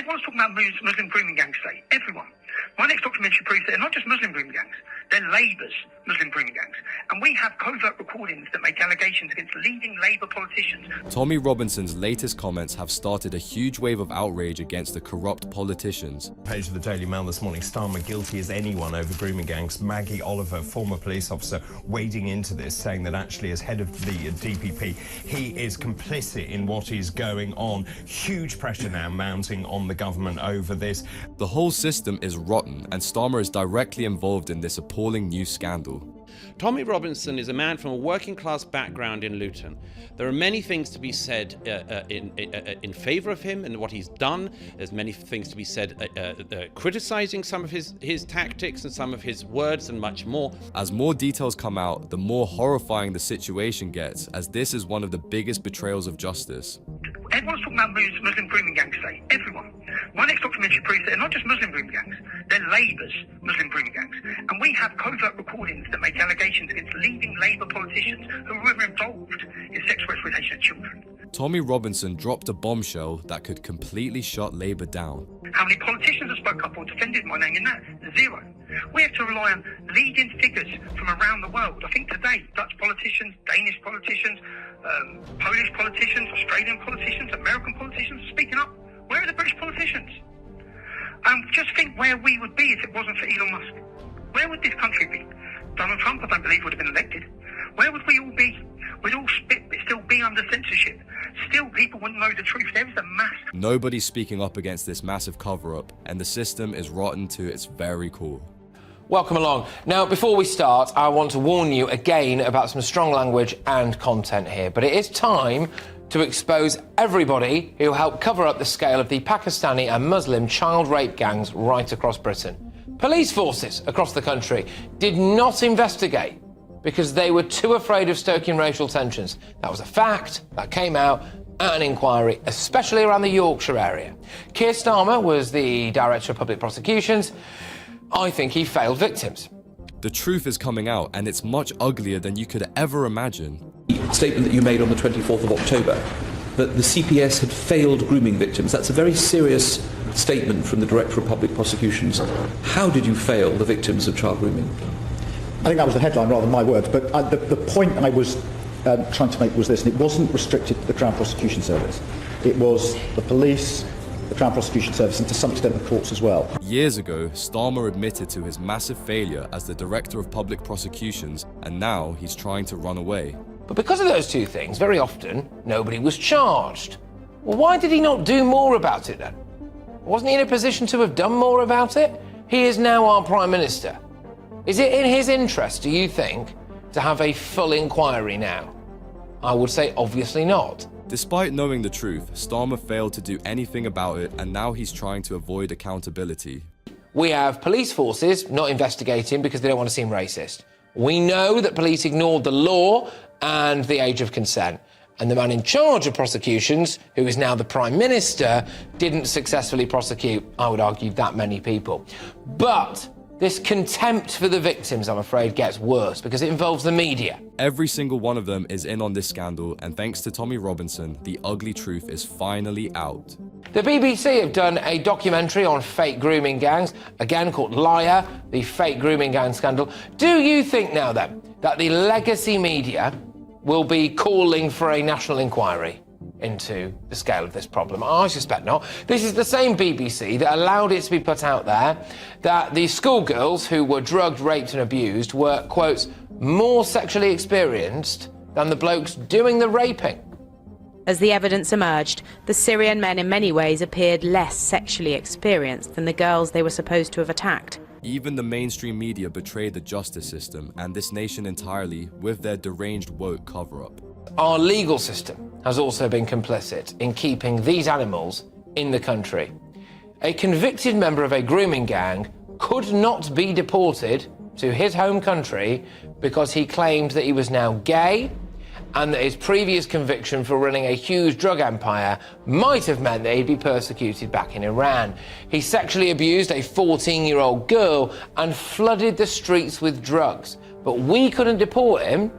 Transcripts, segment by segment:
Everyone's talking about Muslim grooming gangs today. Everyone. My next documentary proves that they're not just Muslim grooming gangs. They're Labour's Muslim grooming gangs. And we have covert recordings that make allegations against leading Labour politicians. Tommy Robinson's latest comments have started a huge wave of outrage against the corrupt politicians. Page of the Daily Mail this morning, Starmer guilty as anyone over grooming gangs. Maggie Oliver, former police officer, wading into this, saying that actually as head of the DPP, he is complicit in what is going on. Huge pressure now mounting on the government over this. The whole system is rotten, and Starmer is directly involved in this appalling new scandal. Tommy Robinson is a man from a working-class background in Luton. There are many things to be said in favour of him and what he's done. There's many things to be said criticising some of his tactics and some of his words and much more. As more details come out, the more horrifying the situation gets, as this is one of the biggest betrayals of justice. Everyone's talking about Muslim grooming gangs today. Everyone. My next documentary proves that they're not just Muslim grooming gangs. They're Labour's Muslim grooming gangs. And we have covert recordings that make allegations against leading Labour politicians who were involved in sexual exploitation of children. Tommy Robinson dropped a bombshell that could completely shut Labour down. How many politicians have spoke up or defended my name in that? Zero. We have to rely on leading figures from around the world. I think today, Dutch politicians, Danish politicians, Polish politicians, Australian politicians, American politicians are speaking up. Where are the British politicians? Just think where we would be if it wasn't for Elon Musk. Where would this country be? Donald Trump, I don't believe, would have been elected. Where would we all be? We'd all still be under censorship. Still, people wouldn't know the truth. There is a mass. Nobody's speaking up against this massive cover-up, and the system is rotten to its very core. Welcome along. Now, before we start, I want to warn you again about some strong language and content here, but it is time to expose everybody who helped cover up the scale of the Pakistani and Muslim child rape gangs right across Britain. Police forces across the country did not investigate because they were too afraid of stoking racial tensions. That was a fact that came out at an inquiry, especially around the Yorkshire area. Keir Starmer was the Director of Public Prosecutions. I think he failed victims. The truth is coming out, and it's much uglier than you could ever imagine. The statement that you made on the 24th of October, that the CPS had failed grooming victims, that's a very serious statement from the Director of Public Prosecutions. How did you fail the victims of child grooming? I think that was the headline rather than my words, but the point I was trying to make was this, and it wasn't restricted to the Crown Prosecution Service. It was the police, the Crown Prosecution Service, and to some extent the courts as well. Years ago, Starmer admitted to his massive failure as the Director of Public Prosecutions, and now he's trying to run away. But because of those two things, very often, nobody was charged. Well, why did he not do more about it then? Wasn't he in a position to have done more about it? He is now our Prime Minister. Is it in his interest, do you think, to have a full inquiry now? I would say obviously not. Despite knowing the truth, Starmer failed to do anything about it, and now he's trying to avoid accountability. We have police forces not investigating because they don't want to seem racist. We know that police ignored the law and the age of consent. And the man in charge of prosecutions, who is now the Prime Minister, didn't successfully prosecute, I would argue, that many people. But this contempt for the victims, I'm afraid, gets worse because it involves the media. Every single one of them is in on this scandal, and thanks to Tommy Robinson, the ugly truth is finally out. The BBC have done a documentary on fake grooming gangs, again called Liar, the fake grooming gang scandal. Do you think now, then, that the legacy media will be calling for a national inquiry into the scale of this problem? I suspect not. This is the same BBC that allowed it to be put out there that the schoolgirls who were drugged, raped and abused were, quote, more sexually experienced than the blokes doing the raping. As the evidence emerged, the Syrian men in many ways appeared less sexually experienced than the girls they were supposed to have attacked. Even the mainstream media betrayed the justice system and this nation entirely with their deranged woke cover-up. Our legal system has also been complicit in keeping these animals in the country. A convicted member of a grooming gang could not be deported to his home country because he claimed that he was now gay and that his previous conviction for running a huge drug empire might have meant that he'd be persecuted back in Iran. He sexually abused a 14-year-old girl and flooded the streets with drugs. But we couldn't deport him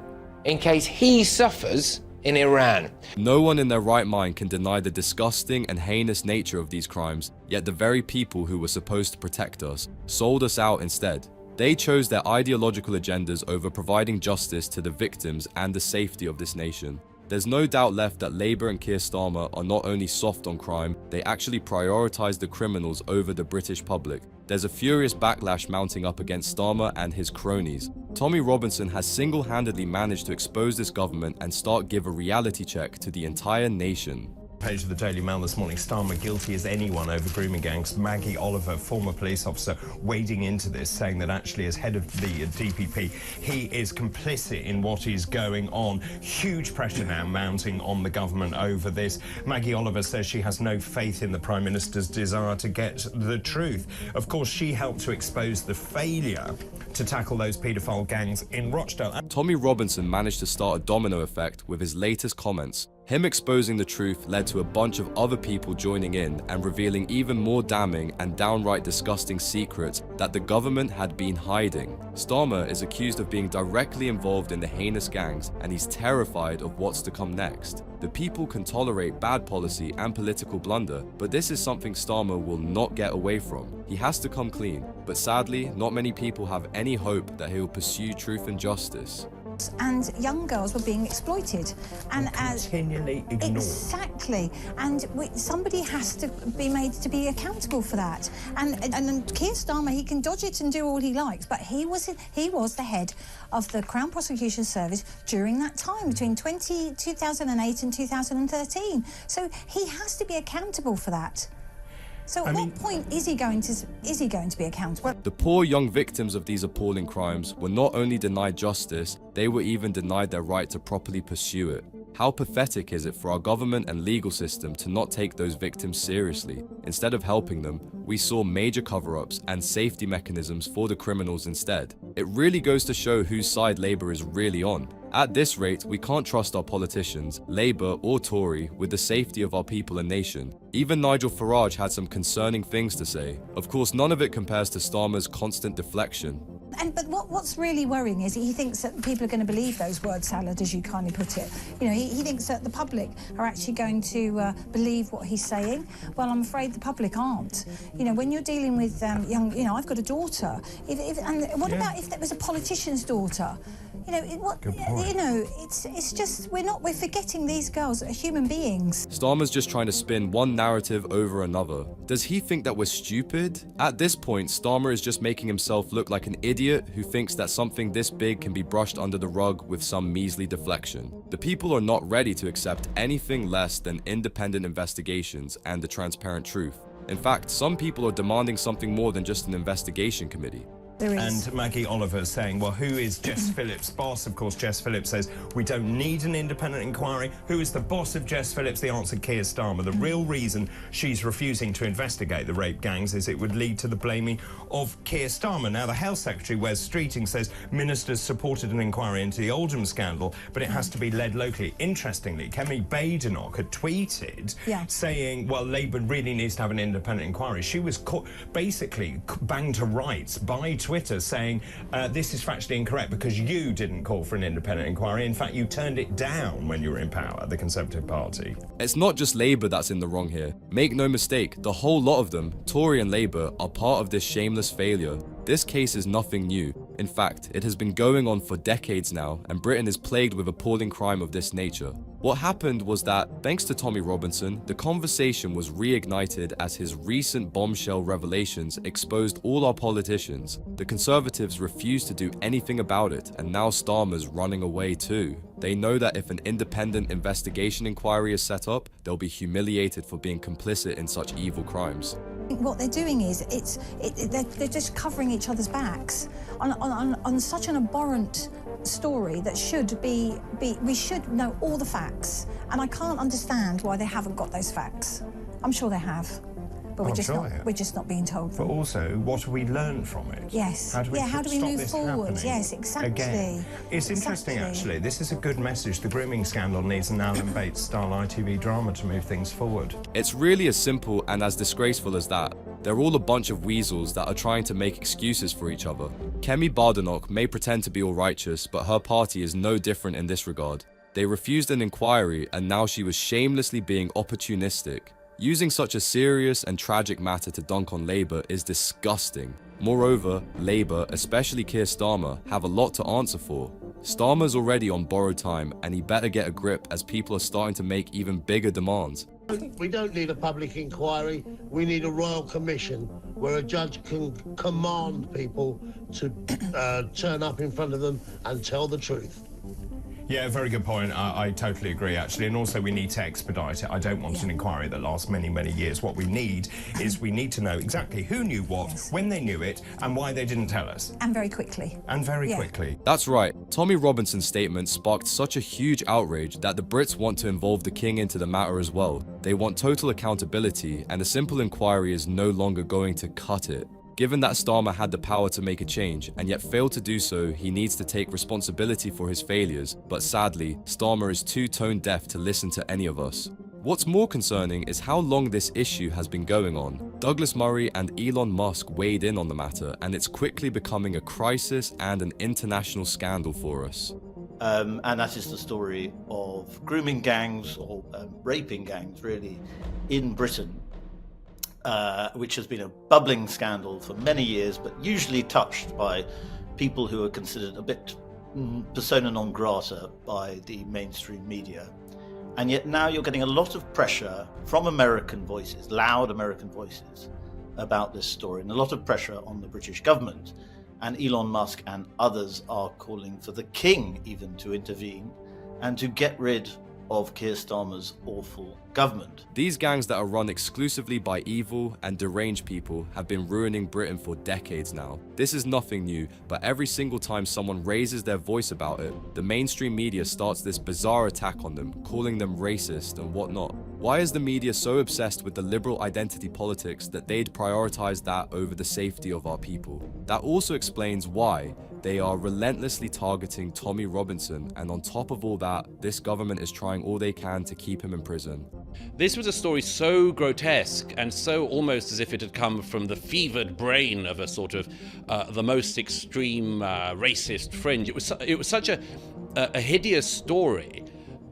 in case he suffers in Iran. No one in their right mind can deny the disgusting and heinous nature of these crimes, yet the very people who were supposed to protect us sold us out instead. They chose their ideological agendas over providing justice to the victims and the safety of this nation. There's no doubt left that Labour and Keir Starmer are not only soft on crime, they actually prioritise the criminals over the British public. There's a furious backlash mounting up against Starmer and his cronies. Tommy Robinson has single-handedly managed to expose this government and give a reality check to the entire nation. Page of the Daily Mail this morning, Starmer guilty as anyone over grooming gangs. Maggie Oliver, former police officer, wading into this, saying that actually as head of the DPP, he is complicit in what is going on. Huge pressure now mounting on the government over this. Maggie Oliver says she has no faith in the Prime Minister's desire to get the truth. Of course, she helped to expose the failure to tackle those paedophile gangs in Rochdale. Tommy Robinson managed to start a domino effect with his latest comments. Him exposing the truth led to a bunch of other people joining in and revealing even more damning and downright disgusting secrets that the government had been hiding. Starmer is accused of being directly involved in the heinous gangs, and he's terrified of what's to come next. The people can tolerate bad policy and political blunder, but this is something Starmer will not get away from. He has to come clean, but sadly, not many people have any hope that he'll pursue truth and justice. And young girls were being exploited and continually ignored. Exactly, and somebody has to be made to be accountable for that. And Keir Starmer, he can dodge it and do all he likes, but he was the head of the Crown Prosecution Service during that time between 2008 and 2013. So he has to be accountable for that. So at what point is he going to be accountable? The poor young victims of these appalling crimes were not only denied justice, they were even denied their right to properly pursue it. How pathetic is it for our government and legal system to not take those victims seriously? Instead of helping them, we saw major cover-ups and safety mechanisms for the criminals instead. It really goes to show whose side Labour is really on. At this rate, we can't trust our politicians, Labour or Tory, with the safety of our people and nation. Even Nigel Farage had some concerning things to say. Of course, none of it compares to Starmer's constant deflection. But what's really worrying is he thinks that people are going to believe those word salad, as you kindly put it. You know, he thinks that the public are actually going to believe what he's saying. Well, I'm afraid the public aren't. You know, when you're dealing with young, you know, I've got a daughter. And what about if that was a politician's daughter? You know, it's just we're forgetting these girls are human beings. Starmer's just trying to spin one narrative over another. Does he think that we're stupid? At this point, Starmer is just making himself look like an idiot who thinks that something this big can be brushed under the rug with some measly deflection. The people are not ready to accept anything less than independent investigations and the transparent truth. In fact, some people are demanding something more than just an investigation committee. And Maggie Oliver saying, well, who is Jess Phillips' boss? Of course, Jess Phillips says, we don't need an independent inquiry. Who is the boss of Jess Phillips? The answer, Keir Starmer. The real reason she's refusing to investigate the rape gangs is it would lead to the blaming of Keir Starmer. Now, the Health Secretary, Wes Streeting, says ministers supported an inquiry into the Oldham scandal, but it has to be led locally. Interestingly, Kemi Badenoch had tweeted saying, well, Labour really needs to have an independent inquiry. She was basically banged to rights by Twitter saying this is factually incorrect because you didn't call for an independent inquiry. In fact, you turned it down when you were in power, the Conservative Party. It's not just Labour that's in the wrong here. Make no mistake, the whole lot of them, Tory and Labour, are part of this shameless failure. This case is nothing new. In fact, it has been going on for decades now, and Britain is plagued with appalling crime of this nature. What happened was that, thanks to Tommy Robinson, the conversation was reignited as his recent bombshell revelations exposed all our politicians. The Conservatives refused to do anything about it, and now Starmer's running away too. They know that if an independent investigation inquiry is set up, they'll be humiliated for being complicit in such evil crimes. What they're doing is they're just covering each other's backs on such an abhorrent story that we should know all the facts, and I can't understand why they haven't got those facts. I'm sure they have, but we're just not being told them. But also, what have we learned from it? Yes. How do we move forward? Yes, exactly. Again. It's interesting, actually. This is a good message. The grooming scandal needs an Alan Bates-style ITV drama to move things forward. It's really as simple and as disgraceful as that. They're all a bunch of weasels that are trying to make excuses for each other. Kemi Badenoch may pretend to be all righteous, but her party is no different in this regard. They refused an inquiry, and now she was shamelessly being opportunistic. Using such a serious and tragic matter to dunk on Labour is disgusting. Moreover, Labour, especially Keir Starmer, have a lot to answer for. Starmer's already on borrowed time, and he better get a grip as people are starting to make even bigger demands. We don't need a public inquiry, we need a royal commission where a judge can command people to turn up in front of them and tell the truth. Yeah, very good point. I totally agree, actually. And also, we need to expedite it. I don't want an inquiry that lasts many, many years. What we need is we need to know exactly who knew what, when they knew it, and why they didn't tell us. And very quickly. And very quickly. That's right. Tommy Robinson's statement sparked such a huge outrage that the Brits want to involve the King into the matter as well. They want total accountability, and a simple inquiry is no longer going to cut it. Given that Starmer had the power to make a change, and yet failed to do so, he needs to take responsibility for his failures, but sadly, Starmer is too tone deaf to listen to any of us. What's more concerning is how long this issue has been going on. Douglas Murray and Elon Musk weighed in on the matter, and it's quickly becoming a crisis and an international scandal for us. And that is the story of grooming gangs, or raping gangs really, in Britain. Which has been a bubbling scandal for many years, but usually touched by people who are considered a bit persona non grata by the mainstream media. And yet now you're getting a lot of pressure from American voices, loud American voices, about this story, and a lot of pressure on the British government. And Elon Musk and others are calling for the King even to intervene and to get rid of Keir Starmer's awful government. These gangs that are run exclusively by evil and deranged people have been ruining Britain for decades now. This is nothing new, but every single time someone raises their voice about it, the mainstream media starts this bizarre attack on them, calling them racist and whatnot. Why is the media so obsessed with the liberal identity politics that they'd prioritize that over the safety of our people? That also explains why they are relentlessly targeting Tommy Robinson, and on top of all that, this government is trying all they can to keep him in prison. This was a story so grotesque and so almost as if it had come from the fevered brain of a sort of the most extreme racist fringe. It was such a hideous story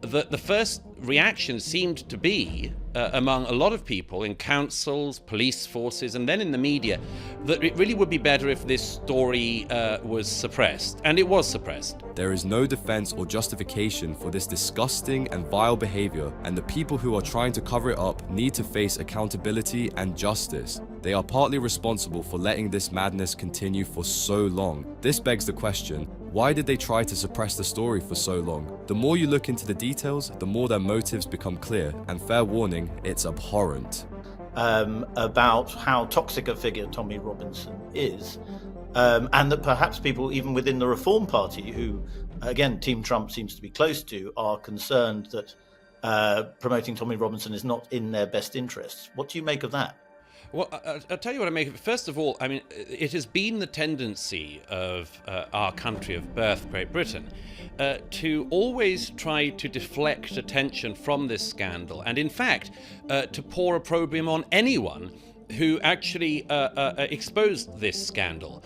that the first reaction seemed to be among a lot of people in councils, police forces, and then in the media, that it really would be better if this story was suppressed. And it was suppressed. There is no defense or justification for this disgusting and vile behavior, and the people who are trying to cover it up need to face accountability and justice. They are partly responsible for letting this madness continue for so long. This begs the question, why did they try to suppress the story for so long? The more you look into the details, the more their motives become clear, and fair warning, it's abhorrent. About how toxic a figure Tommy Robinson is, and that perhaps people even within the Reform Party, who, again, Team Trump seems to be close to, are concerned that promoting Tommy Robinson is not in their best interests. What do you make of that? Well, I'll tell you what I make of it. First of all, I mean, it has been the tendency of our country of birth, Great Britain, to always try to deflect attention from this scandal, and in fact, to pour opprobrium on anyone who actually exposed this scandal.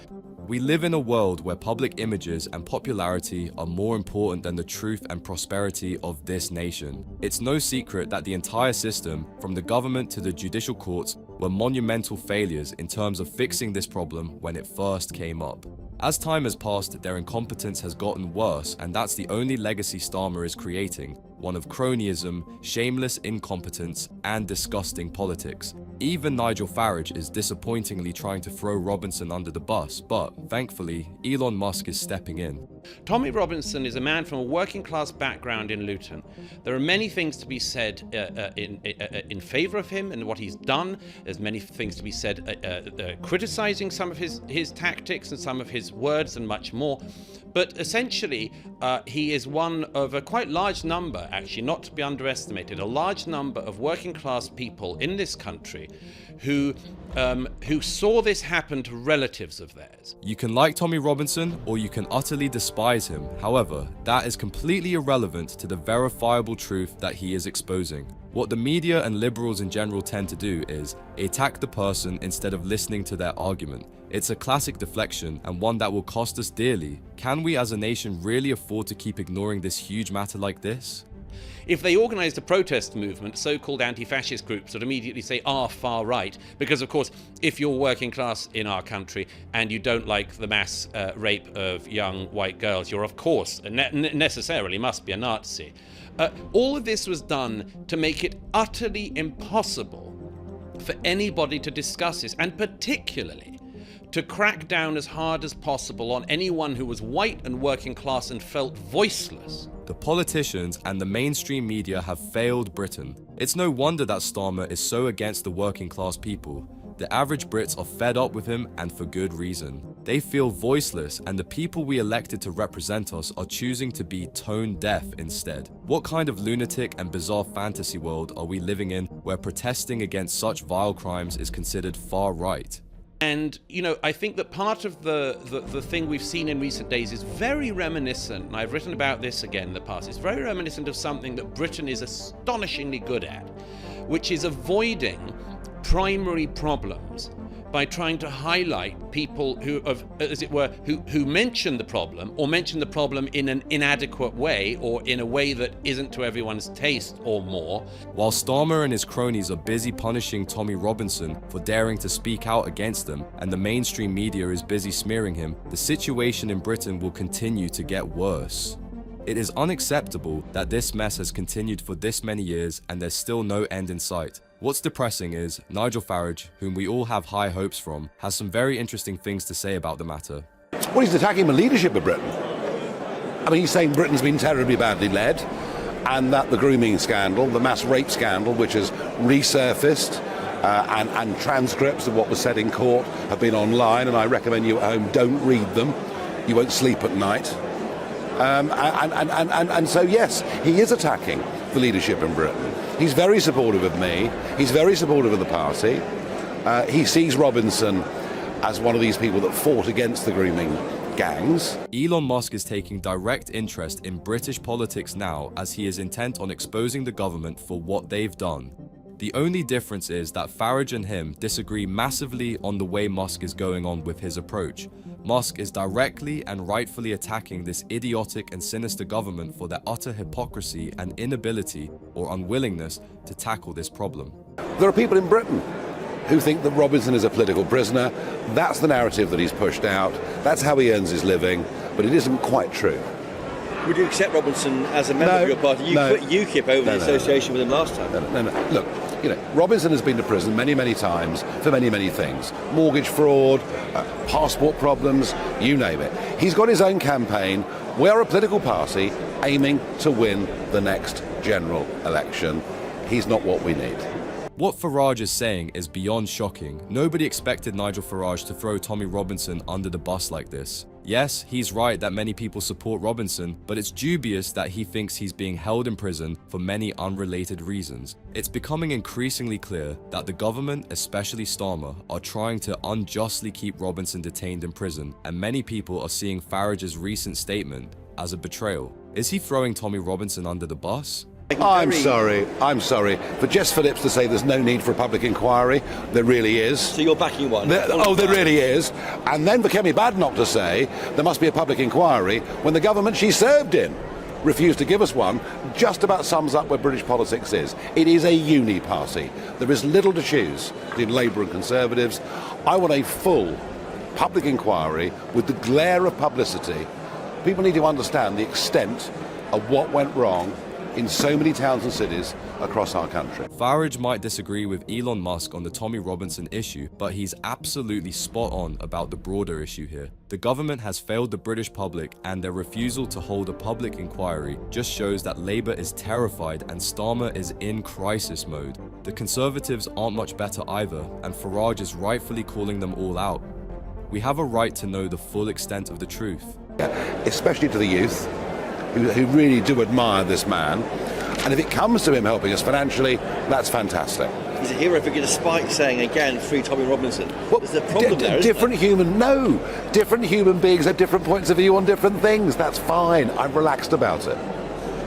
We live in a world where public images and popularity are more important than the truth and prosperity of this nation. It's no secret that the entire system, from the government to the judicial courts, were monumental failures in terms of fixing this problem when it first came up. As time has passed, their incompetence has gotten worse, and that's the only legacy Starmer is creating, one of cronyism, shameless incompetence, and disgusting politics. Even Nigel Farage is disappointingly trying to throw Robinson under the bus, but thankfully, Elon Musk is stepping in. Tommy Robinson is a man from a working class background in Luton. There are many things to be said in favour of him and what he's done. There's many things to be said criticising some of his tactics and some of his words and much more. But essentially, he is one of a quite large number, actually not to be underestimated, a large number of working class people in this country who saw this happen to relatives of theirs. You can like Tommy Robinson or you can utterly despise him. However, that is completely irrelevant to the verifiable truth that he is exposing. What the media and liberals in general tend to do is attack the person instead of listening to their argument. It's a classic deflection and one that will cost us dearly. Can we as a nation really afford to keep ignoring this huge matter like this? If they organised a protest movement, so-called anti-fascist groups would immediately say, far right, because of course, if you're working class in our country and you don't like the mass rape of young white girls, you're of course, necessarily must be a Nazi. All of this was done to make it utterly impossible for anybody to discuss this, and particularly to crack down as hard as possible on anyone who was white and working class and felt voiceless. The politicians and the mainstream media have failed Britain. It's no wonder that Starmer is so against the working class people. The average Brits are fed up with him, and for good reason. They feel voiceless, and the people we elected to represent us are choosing to be tone deaf instead. What kind of lunatic and bizarre fantasy world are we living in where protesting against such vile crimes is considered far right? And, I think that part of the thing we've seen in recent days is very reminiscent, and I've written about this again in the past, it's very reminiscent of something that Britain is astonishingly good at, which is avoiding primary problems by trying to highlight people who have, as it were, who mention the problem, or mention the problem in an inadequate way, or in a way that isn't to everyone's taste or more. While Starmer and his cronies are busy punishing Tommy Robinson for daring to speak out against them, and the mainstream media is busy smearing him, the situation in Britain will continue to get worse. It is unacceptable that this mess has continued for this many years and there's still no end in sight. What's depressing is Nigel Farage, whom we all have high hopes from, has some very interesting things to say about the matter. Well, he's attacking the leadership of Britain. I mean, he's saying Britain's been terribly badly led, and that the grooming scandal, the mass rape scandal, which has resurfaced, and transcripts of what was said in court have been online, and I recommend you at home don't read them. You won't sleep at night. And so, yes, he is attacking the leadership in Britain. He's very supportive of me. He's very supportive of the party. He sees Robinson as one of these people that fought against the grooming gangs. Elon Musk is taking direct interest in British politics now, as he is intent on exposing the government for what they've done. The only difference is that Farage and him disagree massively on the way Musk is going on with his approach. Musk is directly and rightfully attacking this idiotic and sinister government for their utter hypocrisy and inability or unwillingness to tackle this problem. There are people in Britain who think that Robinson is a political prisoner. That's the narrative that he's pushed out. That's how he earns his living, but it isn't quite true. Would you accept Robinson as a member of your party? You quit UKIP over the association with him last time. No. Look, Robinson has been to prison many, many times for many, many things. Mortgage fraud, passport problems, you name it. He's got his own campaign. We are a political party aiming to win the next general election. He's not what we need. What Farage is saying is beyond shocking. Nobody expected Nigel Farage to throw Tommy Robinson under the bus like this. Yes, he's right that many people support Robinson, but it's dubious that he thinks he's being held in prison for many unrelated reasons. It's becoming increasingly clear that the government, especially Starmer, are trying to unjustly keep Robinson detained in prison, and many people are seeing Farage's recent statement as a betrayal. Is he throwing Tommy Robinson under the bus? I'm sorry for Jess Phillips to say there's no need for a public inquiry. There really is. So you're backing one? There really is. And then for Kemi Badenoch to say there must be a public inquiry when the government she served in refused to give us one, just about sums up where British politics is. It is a uni party. There is little to choose between Labour and Conservatives. I want a full public inquiry with the glare of publicity. People need to understand the extent of what went wrong in so many towns and cities across our country. Farage might disagree with Elon Musk on the Tommy Robinson issue, but he's absolutely spot on about the broader issue here. The government has failed the British public, and their refusal to hold a public inquiry just shows that Labour is terrified and Starmer is in crisis mode. The Conservatives aren't much better either, and Farage is rightfully calling them all out. We have a right to know the full extent of the truth. Especially to the youth, who really do admire this man. And if it comes to him helping us financially, that's fantastic. He's a hero figure, despite saying again, free Tommy Robinson. Well, there's a problem there, different human beings have different points of view on different things. That's fine. I'm relaxed about it.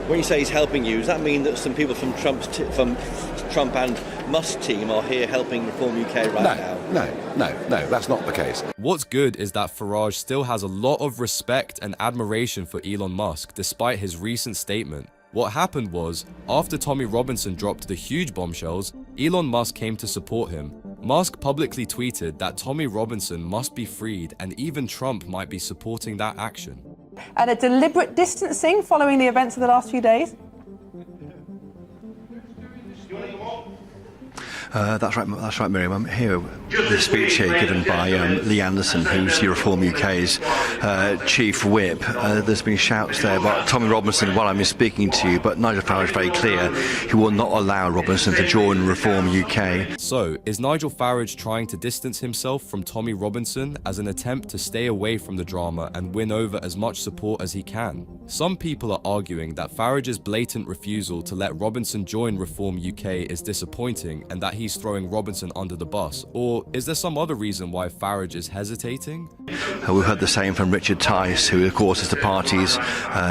When you say he's helping you, does that mean that some people from Trump and Musk's team are here helping Reform UK right now? No, that's not the case. What's good is that Farage still has a lot of respect and admiration for Elon Musk despite his recent statement. What happened was, after Tommy Robinson dropped the huge bombshells, Elon Musk came to support him. Musk publicly tweeted that Tommy Robinson must be freed, and even Trump might be supporting that action. And a deliberate distancing following the events of the last few days? That's right, Miriam. I'm here with the speech here given by Lee Anderson, who's the Reform UK's chief whip. There's been shouts there about Tommy Robinson while I'm speaking to you, but Nigel Farage is very clear he will not allow Robinson to join Reform UK. So, is Nigel Farage trying to distance himself from Tommy Robinson as an attempt to stay away from the drama and win over as much support as he can? Some people are arguing that Farage's blatant refusal to let Robinson join Reform UK is disappointing and that he's throwing Robinson under the bus, or is there some other reason why Farage is hesitating? We've heard the same from Richard Tice, who of course is the party's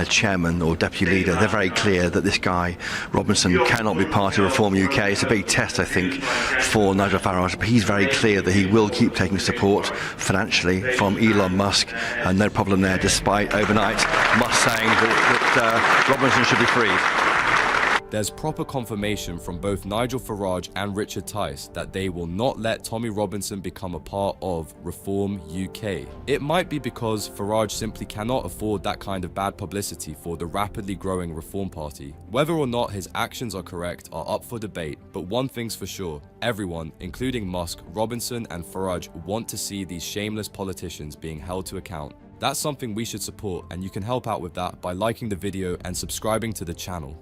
chairman or deputy leader. They're very clear that this guy, Robinson, cannot be part of Reform UK. It's a big test, I think, for Nigel Farage, but he's very clear that he will keep taking support financially from Elon Musk, and no problem there, despite overnight Musk saying that Robinson should be freed. There's proper confirmation from both Nigel Farage and Richard Tice that they will not let Tommy Robinson become a part of Reform UK. It might be because Farage simply cannot afford that kind of bad publicity for the rapidly growing Reform Party. Whether or not his actions are correct are up for debate, but one thing's for sure, everyone, including Musk, Robinson and Farage, want to see these shameless politicians being held to account. That's something we should support, and you can help out with that by liking the video and subscribing to the channel.